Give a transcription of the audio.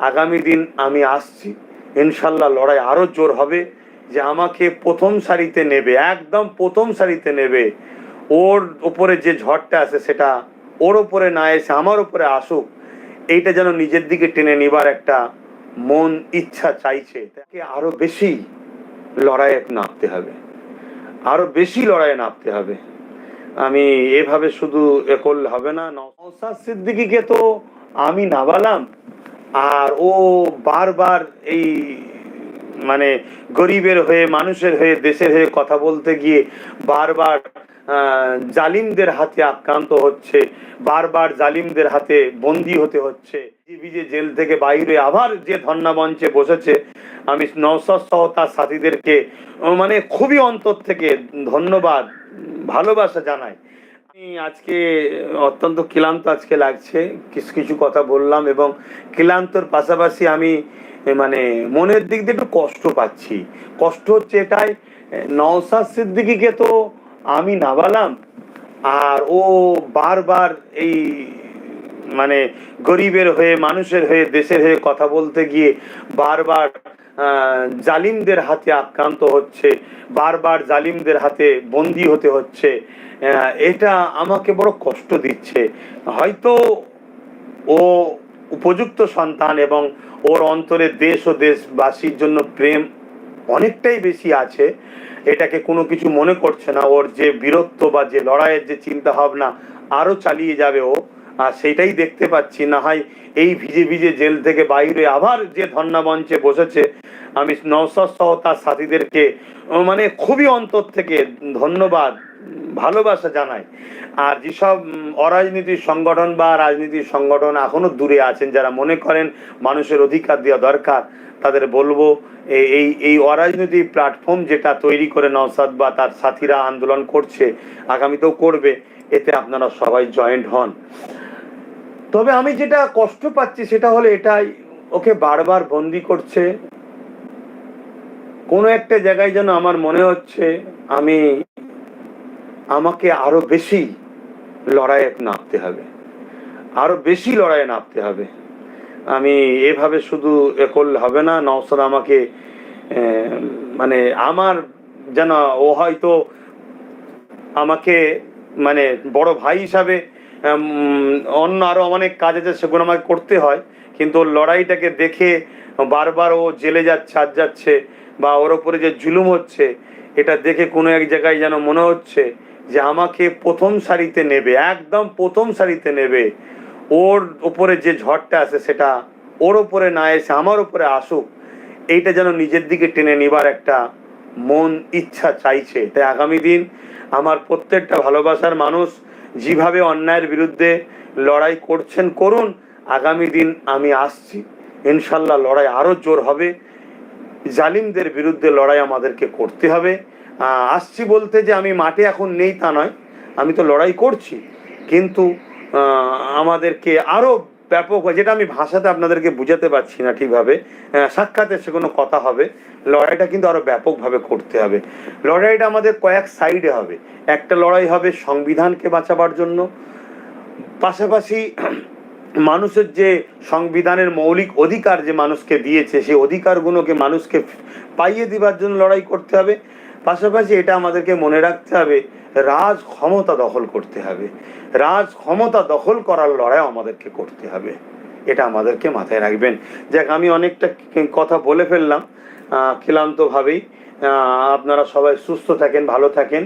আগামী দিন আমি আসছি, ইনশাল্লাহ লড়াই আরো জোর হবে, যে আমাকে প্রথম সারিতে নেবে, একদম প্রথম সারিতে নেবে। ওর উপরে যে ঝড়টা আছে সেটা ওর উপরে না এসে আমার উপরে আসুক, এইটা যেন নিজের দিকে টেনে নিবার একটা মন ইচ্ছা চাইছে। তাকে আরো বেশি লড়াইয়ে নামতে হবে, আরো বেশি লড়াইয়ে নামতে হবে। আমি এভাবে শুধু এ করলে হবে না। নওশাদ সিদ্দিকীকে তো আমি নাবালাম, আর ও বারবার এই মানে গরিবের হয়ে, মানুষের হয়ে, দেশের হয়ে কথা বলতে গিয়ে বারবার জালিমদের হাতে আক্রান্ত হচ্ছে, বারবার জালিমদের হাতে বন্দী হতে হচ্ছে। যে জেল থেকে বাইরে আবার যে ধর্ণা মঞ্চে বসেছে, আমি নওশাদ সহ তার সাথীদেরকে মানে খুবই অন্তর থেকে ধন্যবাদ, ভালোবাসা জানাই। আমি আজকে অত্যন্ত ক্লান্ত আজকে লাগছে, কিছু কিছু কথা বললাম, এবং ক্লান্তর পাশাপাশি আমি মানে মনের দিক দিয়ে একটু কষ্ট পাচ্ছি। কষ্ট হচ্ছে এটাই, নওশাদ সিদ্দিকীকে তো আমি নাবালাম, আর ও বারবার এই মানে গরিবের হয়ে, মানুষের হয়ে, দেশের হয়ে কথা বলতে গিয়ে বারবার জালিমদের হাতে আক্রান্ত হচ্ছে, বারবার জালিমদের হাতে বন্দী হতে হচ্ছে। এটা আমাকে বড় কষ্ট দিচ্ছে। হয়তো ও উপযুক্ত সন্তান এবং ওর অন্তরে দেশ ও দেশবাসীর জন্য প্রেম অনেকটাই বেশি আছে, এটাকে কোনো কিছু মনে করছে না। ওর যে বীরত্ব বা যে লড়াইয়ের যে চিন্তা ভাবনা আরো চালিয়ে যাবে ও, আর সেটাই দেখতে পাচ্ছি। না হয় এই ভিজে ভিজে জেল থেকে বাইরে আবার যে ধর্ণা মঞ্চে বসেছে, আমি নওশাদ সহ তার সাথীদেরকে মানে খুবই অন্তর থেকে ধন্যবাদ, ভালোবাসা জানাই। আর যেসব অরাজনীতির সংগঠন বা রাজনীতির সংগঠন এখনো দূরে আছেন, যারা মনে করেন মানুষের অধিকার দেওয়া দরকার, তাদের বলবো এই এই অরাজনৈতিক প্ল্যাটফর্ম যেটা তৈরি করে নওশাদ বা তার সাথীরা আন্দোলন করছে, আগামীতেও করবে, এতে আপনারা সবাই জয়েন্ট হন। তবে আমি যেটা কষ্ট পাচ্ছি সেটা হলো এটাই, ওকে বারবার বন্দি করছে। কোনো একটা জায়গায় যেন আমার মনে হচ্ছে আমাকে আরো বেশি লড়াইয়ে নামতে হবে, আরো বেশি লড়াইয়ে নামতে হবে। আমি এভাবে শুধু এ করলে হবে না। নওশাদ আমাকে মানে আমার যেন, ও হয়তো আমাকে মানে বড় ভাই হিসাবে, অন্য আরো অনেক কাজ আছে সেগুলো আমাকে করতে হয়, কিন্তু ওর লড়াইটাকে দেখে বারবার ও জেলে যাচ্ছে, আজ যাচ্ছে, বা ওর উপরে যে জুলুম হচ্ছে, এটা দেখে কোনো এক জায়গায় যেন মনে হচ্ছে যে আমাকে প্রথম সারিতে নেবে, একদম প্রথম সারিতে নেবে। ওর উপরে যে ঝড়টা আছে সেটা ওর উপরে না এসে আমার উপরে আসুক, এইটা যেন নিজের দিকে টেনে নিবার একটা মন ইচ্ছা চাইছে। তাই আগামী দিন আমার প্রত্যেকটা ভালোবাসার মানুষ যেভাবে অন্যায়ের বিরুদ্ধে লড়াই করছেন করুন, আগামী দিন আমি আসছি, ইনশাল্লাহ লড়াই আরো জোর হবে। জালিমদের বিরুদ্ধে লড়াই আমাদেরকে করতে হবে। আসছি বলতে যে আমি মাঠে এখন নেই তা নয়, আমি তো লড়াই করছি, কিন্তু আমাদেরকে আরো ব্যাপক, যেটা আমি ভাষাতে আপনাদেরকে বুঝাতে পারছি না ঠিকভাবে, সাক্ষাতে সে কোনো কথা হবে, লড়াইটা কিন্তু আরো ব্যাপকভাবে করতে হবে। লড়াইটা আমাদের কয়েক সাইডে হবে। একটা লড়াই হবে সংবিধানকে বাঁচাবার জন্য, পাশাপাশি মানুষের যে সংবিধানের মৌলিক অধিকার যে মানুষকে দিয়েছে, সেই অধিকারগুলোকে মানুষকে পাইয়ে দিবার জন্য লড়াই করতে হবে। পাশাপাশি এটা আমাদেরকে মনে রাখতে হবে, রাজ ক্ষমতা দখল করতে হবে, রাজ ক্ষমতা দখল করার লড়াই আমাদেরকে করতে হবে, এটা আমাদেরকে মাথায় রাখবেন। যাক, আমি অনেকটা কথা বলে ফেললাম ক্লান্ত ভাবেই। আপনারা সবাই সুস্থ থাকেন, ভালো থাকেন।